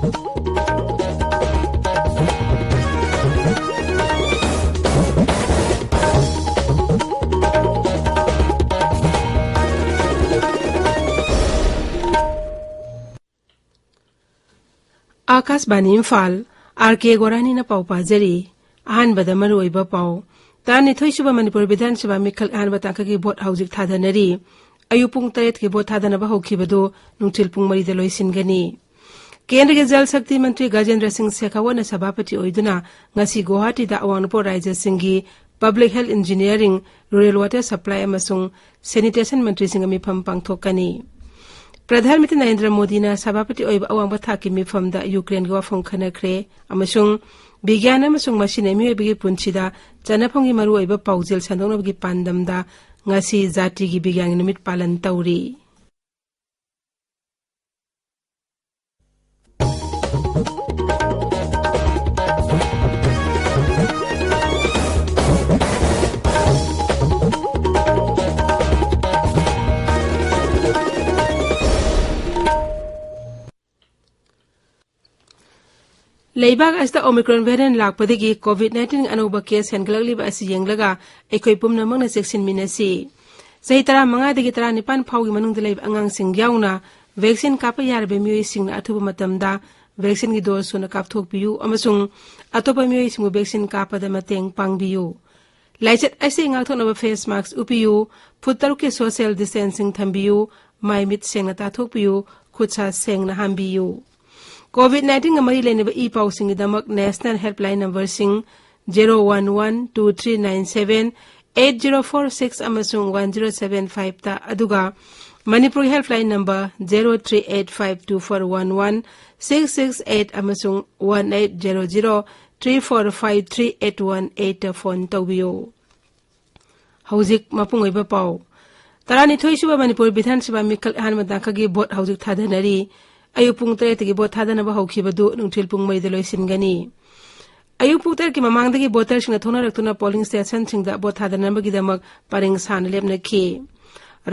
Akashvani Imphal R K गोरानी न पाउ पाजरी अहानबद मरुओइबा पाउ तानिथोइ सुबा मणिपुर विधानसभा मिखल अहानबा ताकगी भोट हौजिक थादनरी अयु पुंग 8 की भोट थादनबा हौखिबदो नुंथिल पुंग 3 लोइसिनगनी केंद्र के जल शक्ति मंत्री गजेंद्र सिंह शेखावत सभापति ओइदुना ngasi गुवाहाटी दा अवांगपुर राज्य सिंगी public health engineering rural water supply अमसुंग सैनिटेशन मंत्री सिंह मिफम पांगथोकनी प्रधानमंत्री नरेंद्र मोदी ने सभापति ओइबा अवांगबा थाकी मिफमदा यूक्रेन गे वाफम खनख्रे अमसुंग विज्ञान अमसुंग मसिने मियोइबगी पुंछिदा चनफंगी मरु ओइबा पाउजेल संदोंगनबगी पांदमदा ngasi जाति की विज्ञान निमित पालन तौरी लेबाग अस्ता ओमिक्रॉन वेरिएंट लाकपदगी कोविड-19 अनोबा केस हेनगलगलिबा असि येंगलगा एखोइ पुमनमंगना सेक्शन मिनसी सही तरह मंगादगी 19 फाउगी मनुंग लेब अंगांसिंग याउना वैक्सीन काप यारबे मियोइसिंग अथुब मतमदा वैक्सीन की डोज सुना कापथोकबियु अमसुंग अतोपा मियोइसिंग वैक्सीन कापदा mateंग पांगबियु लाइचत ऐसे ngathonaba फेस मास्क उपियु फुटरु के सोशल डिस्टेंसिंग थंबियु माइमित सेंगना ताथोकबियु खुदसा सेंगना हांबियु COVID-19 amari leneba e pausing damak national helpline number sing 0112397 8046 amasung 1075 ta aduga Manipuri helpline number 03852411 668 amasung 1800 345381 phone tawbiyo hauzik mapung oiba pau tarani thoisuba Manipur Vidhansabha mikhal hanmada khagi vote hauzik thadanari अयु पुंग 3 की boat थादनबा हौखिबदु नुंथिल पुंग 3 लोइसिनगनी अयु पुंग 3 की ममांगदगी voter सिंग थोनरक्तुना polling station सिंगदा vote थादनबगी दमक परिंग सान लेबनखि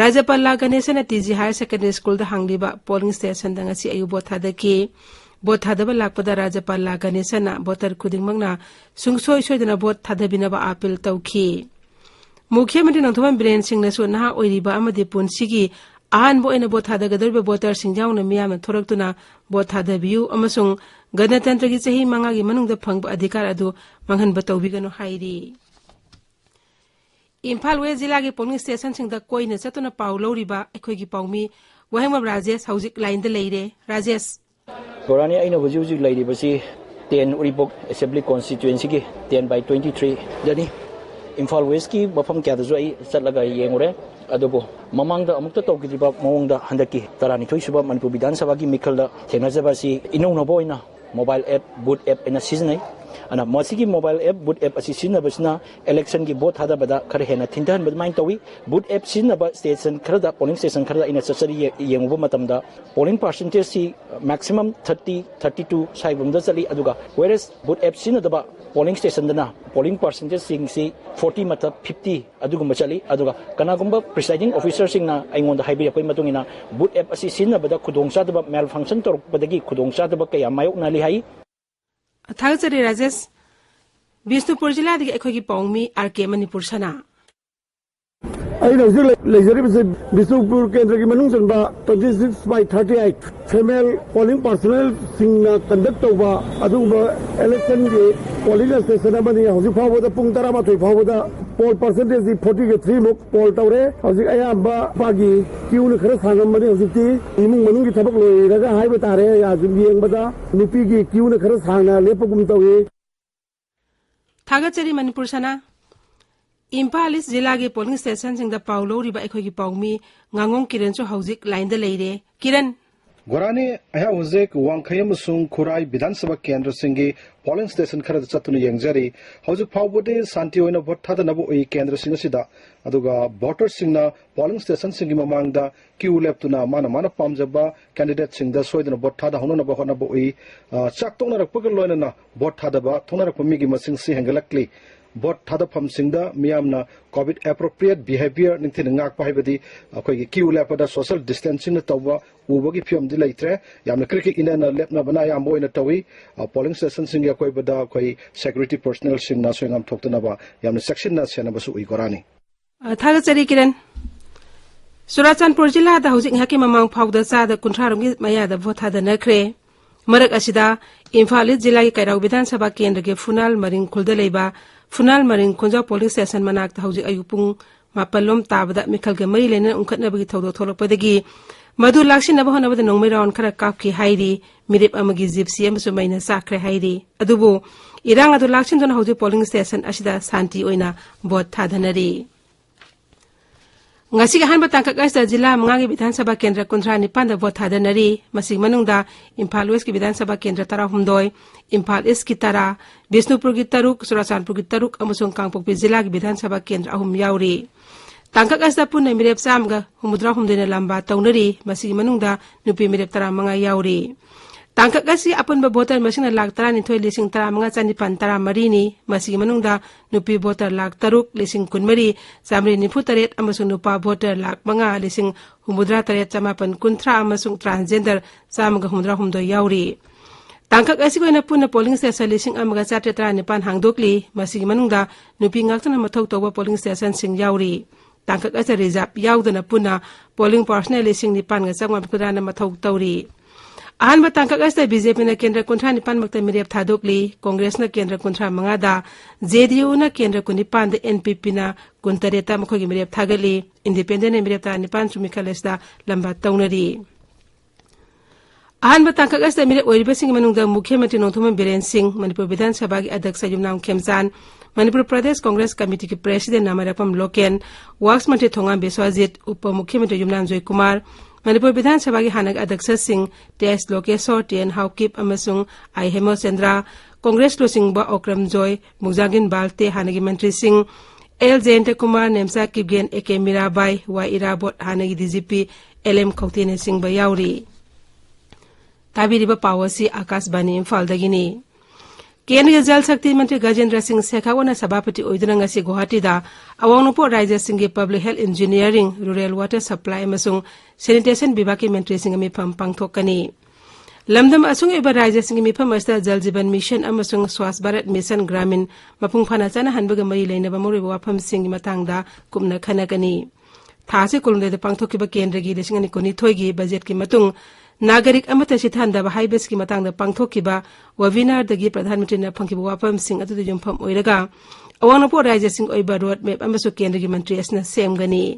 राज्यपाल Ganesan TG higher secondary school दा हांगलिबा पोलिंग स्टेशन दंगसी अयु बोट थादकी बोट थादबा लाकपदा राज्यपाल गणेशन बोटर खुदिंगमंगना सुंगसोय सोयदना बोट थादबिनबा अपील तौखि मुख्यमंत्री नथोबम बिरेन सिंह नसु नहा ओइरिबा अमदि पुंसिगी आहानबो इन बोट थादगदरबे बोटर सिंजाउना मियाम थोरक्तुना बोट थादबियु अमसुंग गणतंत्र की चही मंगागी मनुंगदा फंगबा अधिकार अदु मंगहन बतौबिगनो हाइरी इम्फाल वेस्ट जिला के पोलिंग स्टेशन सिंगदा कोइना चतुना पाउ लौरिबा अखोइगी पाउमी वहेंगम राजेश हौजिक लाइन द लेइरे राजेश गोरानी अइना हुजि लेइरिबसी 10 उरिबोक असेंबली कॉन्स्टिट्यूएंसी की 10/23 जनी इम्फाल वेस्ट की मफम क्यादजु आई चलगा येंगुरे अदुबो ममांगदा अमुक्ता तौगिदिबा मवंगदा हंदकी तरानी थोइसुबा मणिपुर विधानसभा की मिखलदा थेंगनाजबासी इनौनबो ओइना मोबाइल ऐप बूथ ऐप इन सिजनै अना मसिगी मोबाइल ऐप बूथ ऐप असि सिजनबसना इलेक्शन की बोट थादबदा खर हेना थिंथन बदमाइन तौई बूथ ऐप सिजनबा स्टेशन खरदा पोलिंग स्टेशन खरदा इन सचरी येंगबो मतमदा पोलिंग परसेंटेज सी मैक्सिमम 30-32 साइबमदा चली अदुगा वेरेस बूथ ऐप सिजनदबा पोलिंग स्टेशन दना पोलिंग परसेंटेज सिंग सी 40 मत 50 अदुगुम चली अदुगा कनागुम प्रिसाइडिंग ऑफिसर सिंगना आइंगोंदा हाइबिरपै मतुंगिना बूथ ऐप असि सिजनबदा खुदोंचादबा मेल फंक्शन तोरपदगी खुदोंचादबा कया मायोकनाली हाई थागचरी राजेश बिष्णुपुर जिला दिगे अखोगी पाउमी आरके मणिपुर सना बिष्णुपुर केंद्र की मनुंग चंबा 26/38 फेमेल पोलिंग पर्सनल सिंगना कंडक्ट तौबा अदुबा इलेक्शन के पोलिंग स्टेशन अमनी हौजिक फावदा पुंग 12 फावदा पोल परसेंटेज 40 के 3 मुक पोल तौरे हौजिक अयाबा पागी क्यू न खरा सांगमनी हौजिकती इमुंग मनुंग की थबक लोइरागा हाइबा तारे या येंगबदा नुपी की क्यू न खरा सांगना लेपगुम तौए थागचरी मणिपुर सना इम्फाल ईस्ट जिला के पोलिंग स्टेशन सिंगदा पाउ लौरिबा अखोगी पाउमी ngangon kiran chu hauzik line da leire kiran Gorani aya huzek wangkhayam sung khurai Vidhan Sabha Kendra singi polling station khara chatunu yengjari hauzik phawbode santi oina vote thada nabu oi kendra singa sida aduga voters singna polling station singi mamangda queue leptuna mana pamjaba candidate singda soidana vote thada honona ba hona bo oi chaktongna rakpagal loina na vote thada ba thona rakpami gi masing si hengalakli vote thadafam singda miyamna covid appropriate behavior ningthin ngak pa haibadi akhoi gi queue lepada social distancing na tawwa ubagi phiam di leitre yamna cricket inana lepna bana yam boina tawi polling station sing ya koi bada koi security personnel sing na soingam thoktana ba yamna section na sena basu ui gorani thaga chari kiran Surachanpur jilla da hojik haki mamang phawda cha da kunthra rongi maya da vote thada na khre marak asida Imphal jilla ki kairau Vidhan Sabha Kendra ke Funal Maring khulda leiba Funal Maring khunja polling station manak da hojik ayupung mapalom tabada mikhal ke mari lena unkhatna bagi thawdo tholokpadagi madu laksin na bahona bada nongmai raun khara kapki hairi mirip amagi gypsy amsu maina sakre hairi adubu irang adu laksin dona hojik polling station asida santi oina vote thadhanari ngasi ga hanba tangka gasta jilla mangi Vidhan Sabha Kendra kunthra nipan da vote thadanari masing manungda Imphal West ki Vidhan Sabha Kendra tara humdoi Imphal East ki tara Bisnupur ki taruk Surachanpur ki taruk amusung Kangpokpi jilla ki Vidhan Sabha Kendra ahum yauri tangka gasta punna mirep samga humudra humdena lamba taunari masing manungda nupi mirep tara manga yauri tangka gasi apun ba voter masing na lag tara ni thoi lising tara manga chani pan tara marini masing manungda nupi voter lag taruk lising kunmari samri ni futaret amasung nupa voter lag manga lising humudra taret chamapan kunthra amasung transgender samga humudra humdo yauri tangka gasi ko na punna polling station lising amaga chatre tara ni pan hangdokli masing manungda nupi ngaktana mathau toba polling station sing yauri tangka gasi reserve yaudana punna polling personnel lising ni pan ga changma kudana mathau tauri ahan batangka gasta BJP na kendra kunthra nipan makta mirep thadokli Congress na kendra kunthra mangada JDU na kendra kunipan de NPP na kuntareta makhogi mirep thagali independent na mirep ta nipan sumikhalesda lamba taunari ahan batangka gasta mirep oiriba sing manungda Mukhyamantri Nongthomen Biren Singh Manipur Vidhan Sabha ki Adhyaksh Yumnam Khemchan Manipur Pradesh Congress Committee ki President Namarapam Loken Works Mantri Thongam Beswajit Upa Mukhyamantri Yumnam Joy Kumar Manipur Vidhan Sabha ki Hanag Adhyaksh Singh TS Lokeshwar TN Haukip amasung I Hemo Chandra Congress Losingba Okram Joy Mugjagin Balte Hanagi Mantri Singh L Jayanta Kumar Nemsa Kipgen AK Mirabai Y Irabot Hanagi DGP LM Khawtine Singh Bayauri tabiriba pawasi Akashbani Imphal dagini Kendriya Jal Shakti Mantri Gajendra Singh Shekhawat Sabhapati oiduna ngasi Guwahati da awangnupo Rajya Singh Public Health Engineering Rural Water Supply amasung Sanitation Bibaki Mantri Singh mifam pangthokani lamdam asung iba Rajya Singh mifam asta Jal Jeevan Mission amasung Swasth Bharat Mission Gramin mapung phana chana hanbaga mari leinaba moriba wafam sing matangda kumna khanagani thase kulunde da pangthokiba Kendragi lesingani koni thoigi budget ki matung Nagarik amata sithanda haibes ki matang da pangthokiba webinar dagi Pradhan Mantri na phangkiba wafam sing atu jumpham oiraga awangnapo Rajya Singh oiba road map amasu Kendragi Mantri asna semgani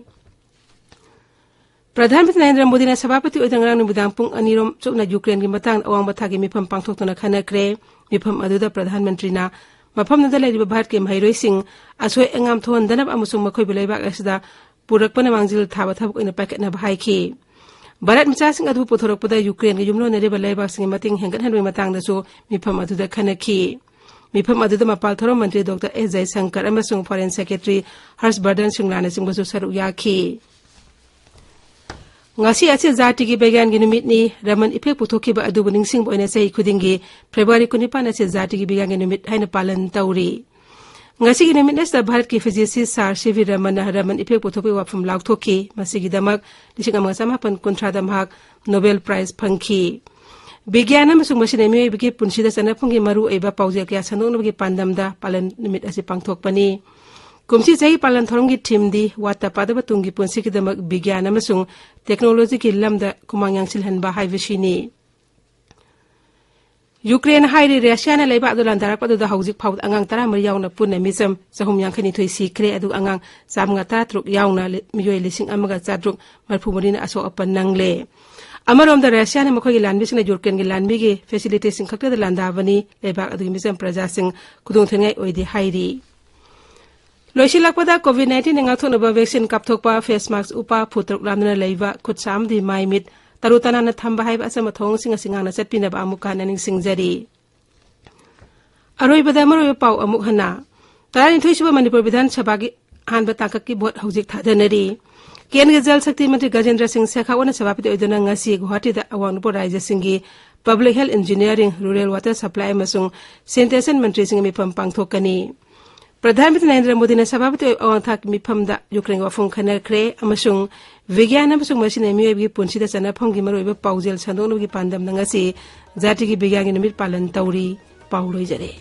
Pradhan Mantri Narendra Modi na Sabhapati oidangrang numidang pung anirom chukna Ukraine ki matang awang bathagi mifam pangthoktuna khanakre mifam aduda Pradhan Mantri na mafam nada laiba Bharat ke mairoi sing asoi engam thon danab amusung makhoi belaiba asda purakpana mangjil thaba thabuk ina packet na bhaiki Bharat Micha Singh adu puthorokpada Ukraine ge yumlo nare balaiba sing mating hengan hanwe matang da so mifam aduda khanaki mifam aduda mapal thorom Mantri Dr. S. Jaishankar amasung Foreign Secretary Harshvardhan Shringlana sing basu saru yakhi ngasi ache jati gi begyan gi numit ni raman ipek puthokiba adu buning sing boina sei khudingi February 19 ache jati gi begyan gi numit haina palan tauri ngasi gi numit nesta Bharat ki physicist Sir CV Raman ipek puthopi wafum lauthoki masigi damak lising amang samapan kunthra damhak Nobel Prize phangki Bigyanam amasung masina mioi bigi punsida sanapunggi maru eba paujel kya sanong bigi pandamda palan numit ase pangthokpani kumsi jahi palan thoronggi thimdi wata padaba tungi punsi ki damak bigyan amasung technology ki lamda kumangyang silhanba haibishini Ukraine hairi Russia na leiba adulan darak padu haujik phaut angang tara mar yauna punna misam sahum yangkhani thoi sikre adu angang samnga ta truk yauna miyoi lising amaga chadruk marphumorina aso apan nangle amarom da Russia na makhoi lanbi sing na Ukraine gi lanbi gi facilities sing khakta da landabani leiba adu misam praja sing kudung thengai oidi hairi Loisilakpada COVID-19 nga thonaba vaccine kapthokpa face mask upa phutruk lamna leiba khutsam di maimit tarutana na thamba haiba asama thong singa singa na chatpina ba amuka naning singjari aroi bada maroi pau amuk hana tarani thoisiba Manipur Vidhan Sabha gi hanba takaki bot hojik thadanari Kendriya Jal Shakti Mantri Gajendra Singh Shekhawat Sabhapati oidona ngasi Guwahati da awangnupo Rajya Singh Public Health Engineering Rural Water Supply amasung Sanitation Mantri Singh mifam pangthokani प्रधानमंत्री नरेंद्र मोदी ने सभापति अवांथाक मिफमदा Ukraine वाफम खनरख्रे अमसुंग विज्ञान अमसुंग मसिने मियोबगी पुंसिदा चनाफमगी मरोइबा पाउजेल संदोनबगी पांदम नंगासी जाति की विज्ञान निमित पालन तौरी पाउलोइजरे।